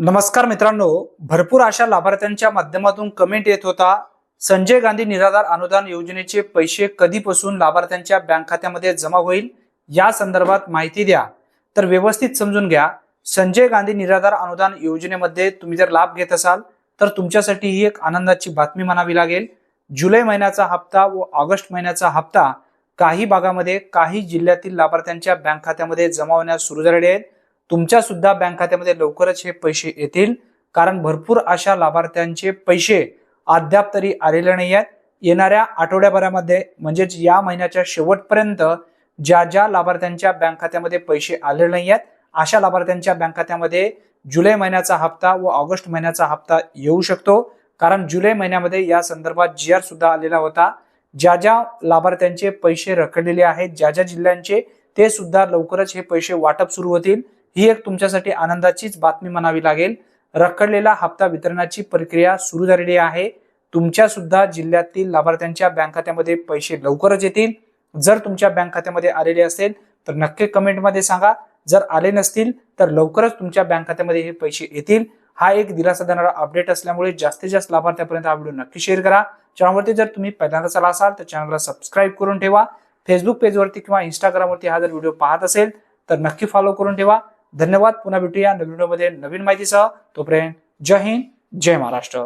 नमस्कार मित्रांनो, भरपूर अशा लाभार्थ्यांच्या माध्यमातून कमेंट येत होता, संजय गांधी निराधार अनुदान योजनेचे पैसे कधीपासून लाभार्थ्यांच्या बँक खात्यामध्ये जमा होईल या संदर्भात माहिती द्या। तर व्यवस्थित समजून घ्या। संजय गांधी निराधार अनुदान योजनेमध्ये तुम्ही जर लाभ घेत असाल तर तुमच्यासाठी ही एक आनंदाची बातमी म्हणावी लागेल। जुलै महिन्याचा हप्ता व ऑगस्ट महिन्याचा हप्ता काही भागामध्ये काही जिल्ह्यातील लाभार्थ्यांच्या बँक खात्यामध्ये जमा होण्यास सुरू झालेले आहेत। तुमच्या सुद्धा बँक खात्यामध्ये लवकरच हे पैसे येतील, कारण भरपूर अशा लाभार्थ्यांचे पैसे अद्याप तरी आलेले नाही आहेत। येणाऱ्या आठवड्याभरामध्ये म्हणजेच या महिन्याच्या शेवटपर्यंत ज्या ज्या लाभार्थ्यांच्या बँक खात्यामध्ये पैसे आलेले नाही आहेत अशा लाभार्थ्यांच्या बँक खात्यामध्ये जुलै महिन्याचा हप्ता व ऑगस्ट महिन्याचा हप्ता येऊ शकतो, कारण जुलै महिन्यामध्ये या संदर्भात GR सुद्धा आलेला होता। ज्या ज्या लाभार्थ्यांचे पैसे रखडलेले आहेत, ज्या ज्या जिल्ह्यांचे, ते सुद्धा लवकरच हे पैसे वाटप सुरू होतील। ही एक तुमच्यासाठी आनंदाचीच बातमी म्हणावी लागेल। रखडलेला हप्ता वितरणाची प्रक्रिया सुरू झालेली आहे। तुमच्या सुद्धा जिल्ह्यातील लाभार्थ्यांच्या बँक खात्यामध्ये पैसे लवकरच येतील। जर तुमच्या बँक खात्यामध्ये आलेले असेल तर नक्की कमेंटमध्ये सांगा, जर आले नसतील तर लवकरच तुमच्या बँक खात्यामध्ये हे पैसे येतील। हा एक दिलासा देणारा अपडेट असल्यामुळे जास्तीत जास्त लाभार्थ्यांपर्यंत हा व्हिडिओ नक्की शेअर करा। चॅनलवरती जर तुम्ही पहिल्यांदाच आला असाल तर चॅनलला सबस्क्राईब करून ठेवा। फेसबुक पेजवरती किंवा इंस्टाग्रामवरती हा जर व्हिडिओ पाहत असेल तर नक्की फॉलो करून ठेवा। धन्यवाद। पुन्हा भेटूया नवीन व्हिडिओमध्ये नवीन माहितीसह। तोपर्यंत जय हिंद, जय महाराष्ट्र।